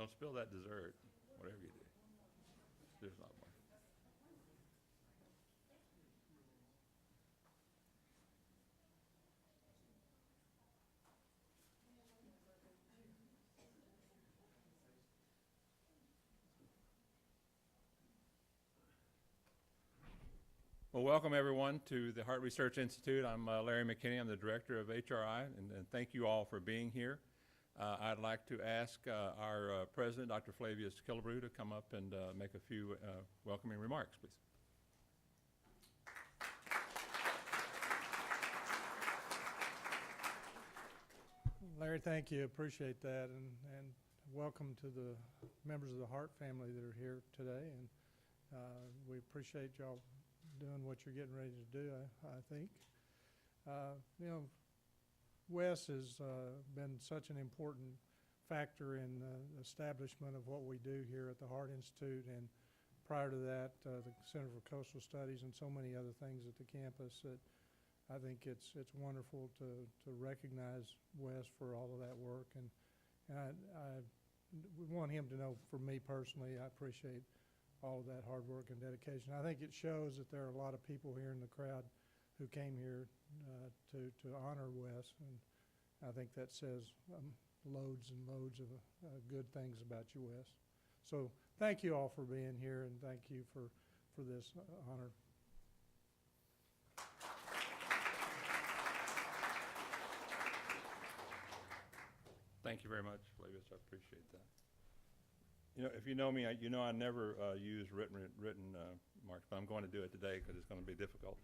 Don't spill that dessert, whatever you do. There's not more. Well, welcome everyone to the Harte Research Institute. I'm Larry McKinney. I'm the director of HRI, and thank you all for being here. I'd like to ask our president, Dr. Flavius Killebrew, to come up and make a few welcoming remarks, please. Larry, thank you. Appreciate that, and welcome to the members of the Harte family that are here today. And we appreciate y'all doing what you're getting ready to do. I think, you know, Wes has been such an important factor in the establishment of what we do here at the Harte Institute, and prior to that, the Center for Coastal Studies and so many other things at the campus that I think it's wonderful to recognize Wes for all of that work, and I want him to know, for me personally, I appreciate all of that hard work and dedication. I think it shows that there are a lot of people here in the crowd who came here to honor Wes, and I think that says loads and loads of good things about you, Wes. So thank you all for being here, and thank you for this honor. Thank you very much, Flavius. I appreciate that. You know, if you know me, you know I never use written marks, but I'm going to do it today because it's going to be difficult.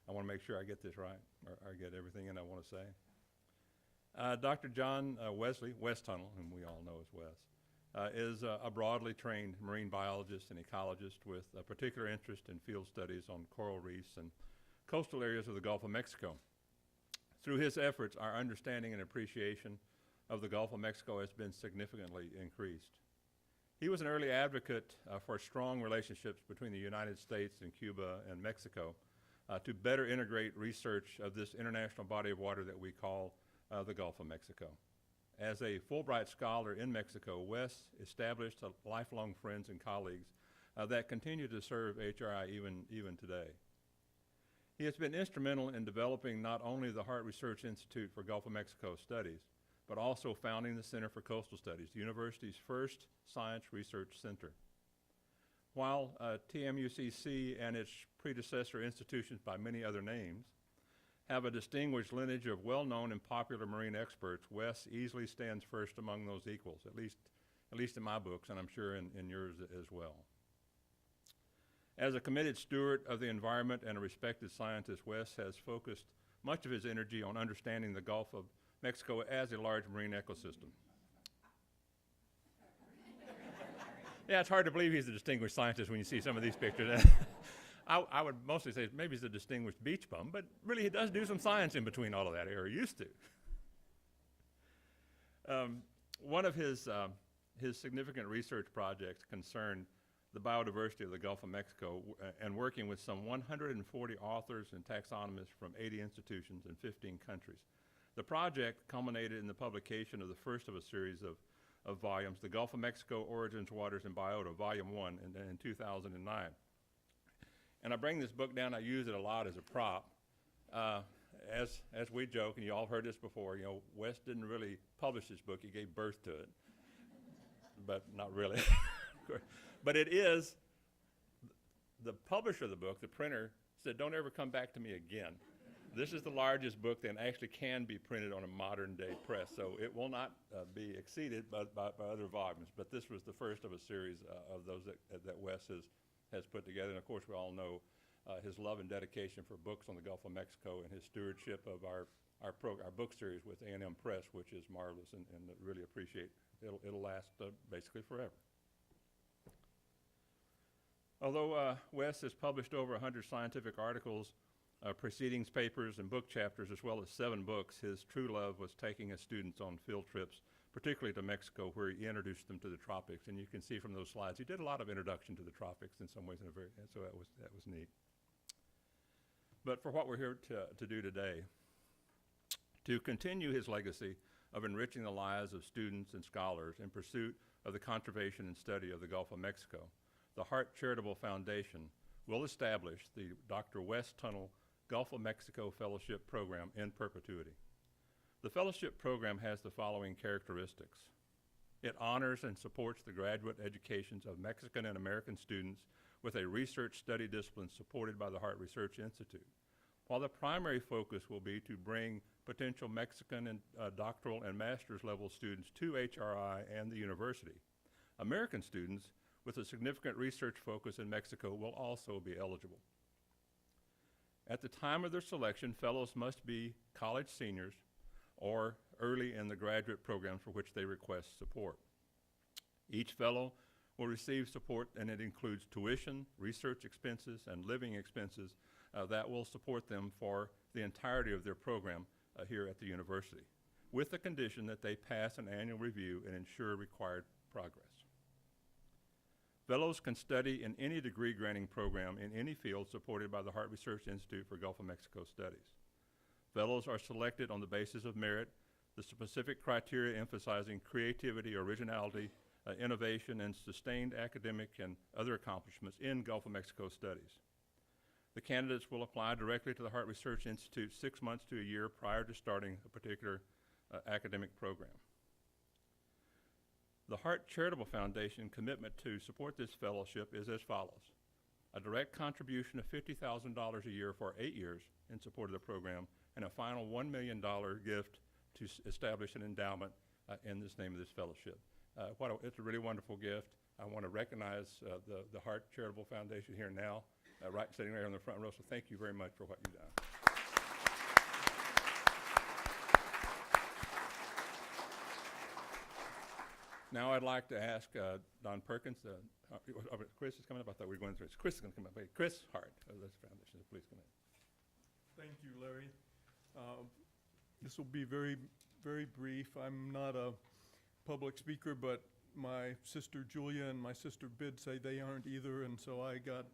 I want to make sure I get this right, or I get everything in I want to say. Dr. John Wesley, Wes Tunnell, whom we all know as Wes, is a broadly trained marine biologist and ecologist with a particular interest in field studies on coral reefs and coastal areas of the Gulf of Mexico. Through his efforts, our understanding and appreciation of the Gulf of Mexico has been significantly increased. He was an early advocate for strong relationships between the United States and Cuba and Mexico to better integrate research of this international body of water that we call the Gulf of Mexico. As a Fulbright scholar in Mexico, Wes established lifelong friends and colleagues that continue to serve HRI even today. He has been instrumental in developing not only the Harte Research Institute for Gulf of Mexico Studies, but also founding the Center for Coastal Studies, the university's first science research center. While TMUCC and its predecessor institutions by many other names have a distinguished lineage of well-known and popular marine experts, Wes easily stands first among those equals, at least in my books, and I'm sure in yours as well. As a committed steward of the environment and a respected scientist, Wes has focused much of his energy on understanding the Gulf of Mexico as a large marine ecosystem. Yeah, it's hard to believe he's a distinguished scientist when you see some of these pictures. I would mostly say maybe he's a distinguished beach bum, but really he does do some science in between all of that, or used to. One of his significant research projects concerned the biodiversity of the Gulf of Mexico and working with some 140 authors and taxonomists from 80 institutions in 15 countries. The project culminated in the publication of the first of a series of volumes, The Gulf of Mexico, Origins, Waters, and Biota, Volume 1 in 2009. And I bring this book down, I use it a lot as a prop. As we joke, and you all heard this before, you know, Wes didn't really publish this book, he gave birth to it. But not really. But it is, the publisher of the book, the printer, said, don't ever come back to me again. This is the largest book that actually can be printed on a modern day press, so it will not be exceeded by other volumes. But this was the first of a series of those that Wes has put together. And of course, we all know his love and dedication for books on the Gulf of Mexico and his stewardship of our book series with A&M Press, which is marvelous, and really appreciate. It'll last basically forever. Although Wes has published over 100 scientific articles, proceedings, papers, and book chapters, as well as 7 books, his true love was taking his students on field trips, particularly to Mexico, where he introduced them to the tropics. And you can see from those slides, he did a lot of introduction to the tropics in some ways, so that was neat. But for what we're here to do today, to continue his legacy of enriching the lives of students and scholars in pursuit of the conservation and study of the Gulf of Mexico, the Harte Charitable Foundation will establish the Dr. Wes Tunnell Gulf of Mexico Fellowship Program in perpetuity. The fellowship program has the following characteristics. It honors and supports the graduate educations of Mexican and American students with a research study discipline supported by the Harte Research Institute. While the primary focus will be to bring potential Mexican and doctoral and master's level students to HRI and the university, American students with a significant research focus in Mexico will also be eligible. At the time of their selection, fellows must be college seniors or early in the graduate programs for which they request support. Each fellow will receive support, and it includes tuition, research expenses, and living expenses that will support them for the entirety of their program here at the university, with the condition that they pass an annual review and ensure required progress. Fellows can study in any degree granting program in any field supported by the Harte Research Institute for Gulf of Mexico Studies. Fellows are selected on the basis of merit, the specific criteria emphasizing creativity, originality, innovation, and sustained academic and other accomplishments in Gulf of Mexico studies. The candidates will apply directly to the Harte Research Institute 6 months to a year prior to starting a particular academic program. The Harte Charitable Foundation commitment to support this fellowship is as follows. A direct contribution of $50,000 a year for 8 years in support of the program, and a final $1 million gift to establish an endowment in this name of this fellowship. It's a really wonderful gift. I want to recognize the Harte Charitable Foundation here now, sitting right on the front row, so thank you very much for what you've done. Now I'd like to ask Don Perkins, Chris is coming up. I thought we were going through this. Chris is going to come up. Hey, Chris Harte of this foundation, please come in. Thank you, Larry. This will be very, very brief. I'm not a public speaker, but my sister Julia and my sister Bid say they aren't either, and so I got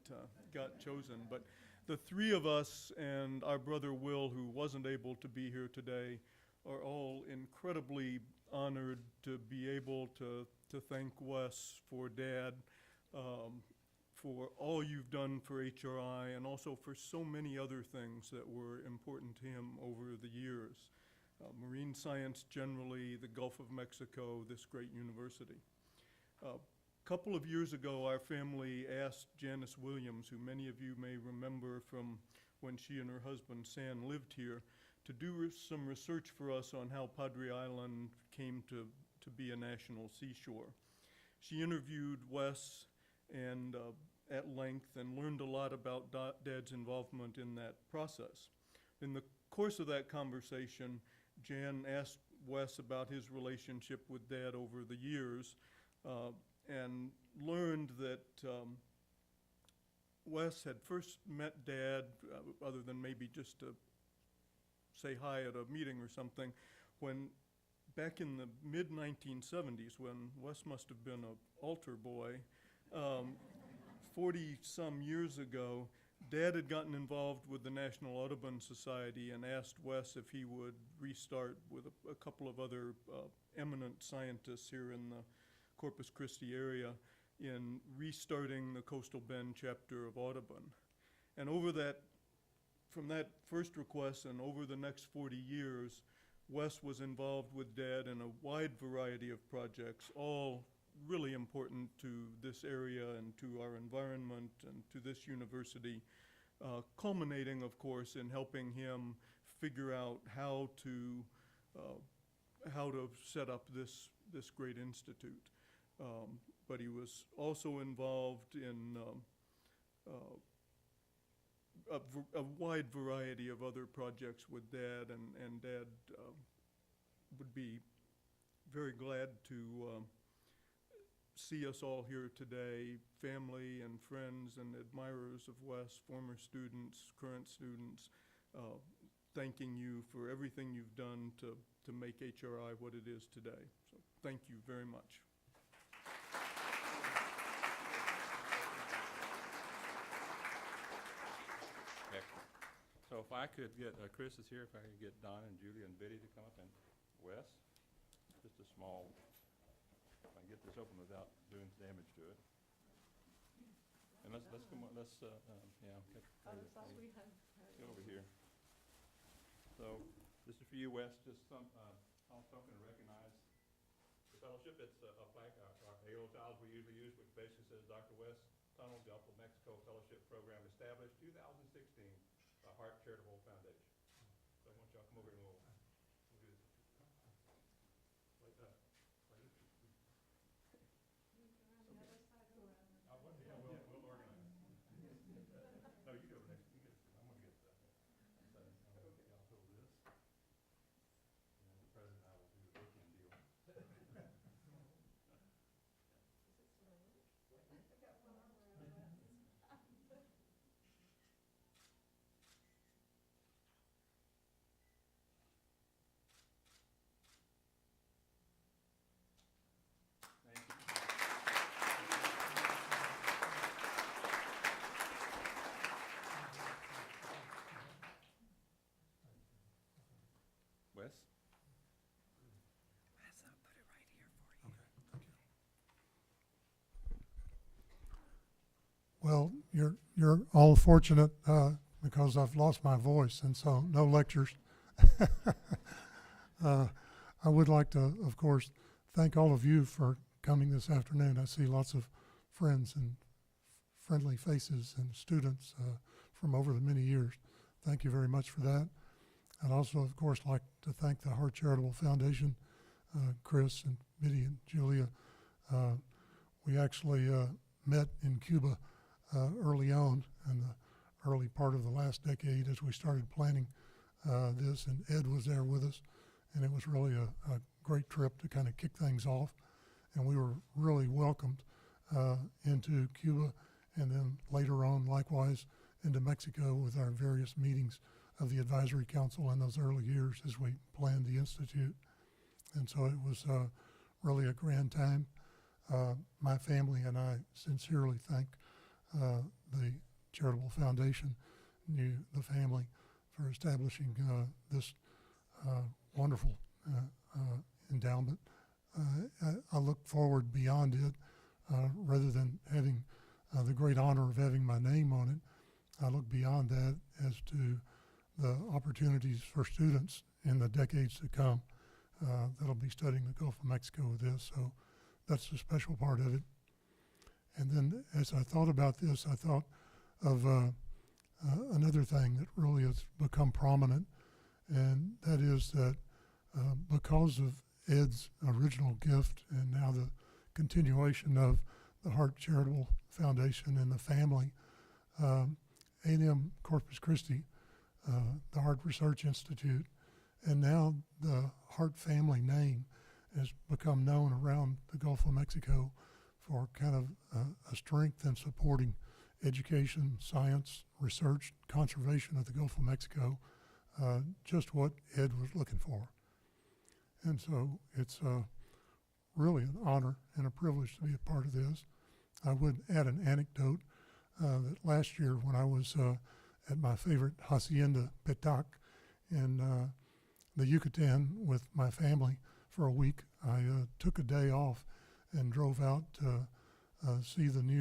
chosen. But the three of us and our brother Will, who wasn't able to be here today, are all incredibly honored to be able to thank Wes for Dad, for all you've done for HRI, and also for so many other things that were important to him over the years. Marine science generally, the Gulf of Mexico, this great university. A couple of years ago, our family asked Janice Williams, who many of you may remember from when she and her husband San lived here, to do some research for us on how Padre Island came to be a national seashore. She interviewed Wes and at length and learned a lot about Dad's involvement in that process. In the course of that conversation, Jan asked Wes about his relationship with Dad over the years and learned that Wes had first met Dad, other than maybe just to say hi at a meeting or something, when back in the mid-1970s, when Wes must have been an altar boy, 40-some years ago, Dad had gotten involved with the National Audubon Society and asked Wes if he would restart with a couple of other eminent scientists here in the Corpus Christi area in restarting the Coastal Bend chapter of Audubon. And from that first request and over the next 40 years, Wes was involved with Dad in a wide variety of projects, all really important to this area and to our environment and to this university, culminating, of course, in helping him figure out how to set up this great institute. But he was also involved in a wide variety of other projects with Dad, and Dad would be very glad to see us all here today, family and friends and admirers of Wes, former students, current students, thanking you for everything you've done to make HRI what it is today. So thank you very much. Excellent. So if I could get, Chris is here, if I could get Don and Julie and Biddy to come up, and Wes. just a small, if I can get this open without doing damage to it. And let's come on, let's, yeah, get, get over here. So, this is for you, Wes, just some, I'll something to recognize the fellowship. It's a plaque, our halo tiles we usually use, which basically says Dr. Wes Tunnell, Gulf of Mexico Fellowship Program established 2016 by Harte Charitable Foundation. So I want y'all to come over and we'll do this. Like that. Yeah, we'll organize. No, you go next. You get, I'm gonna get that. So, y'all hold this. And the president and I will do the bookend deal. Thank you. Wes? I'll put it right here for you. Well, you're all fortunate because I've lost my voice, and so no lectures. I would like to, of course, thank all of you for coming this afternoon. I see lots of friends and friendly faces and students from over the many years. Thank you very much for that. I'd also, of course, like to thank the Harte Charitable Foundation, Chris and Biddy and Julia. We actually met in Cuba early on in the early part of the last decade as we started planning this, and Ed was there with us, and it was really a great trip to kind of kick things off, and we were really welcomed into Cuba, and then later on, likewise, into Mexico with our various meetings of the Advisory Council in those early years as we planned the Institute. And so it was really a grand time. My family and I sincerely thank the Charitable Foundation, the family, for establishing this wonderful endowment. I look forward beyond it, rather than having the great honor of having my name on it. I look beyond that as to the opportunities for students in the decades to come that'll be studying the Gulf of Mexico with this. So that's a special part of it. And then as I thought about this, I thought of another thing that really has become prominent, and that is that because of Ed's original gift and now the continuation of the Harte Charitable Foundation and the family, A&M Corpus Christi, the Harte Research Institute, and now the Harte family name has become known around the Gulf of Mexico for kind of a strength in supporting education, science, research, conservation of the Gulf of Mexico, just what Ed was looking for. And so it's really an honor and a privilege to be a part of this. I would add an anecdote that last year when I was at my favorite hacienda, Petac, in the Yucatan with my family for a week, I took a day off and drove out to see the new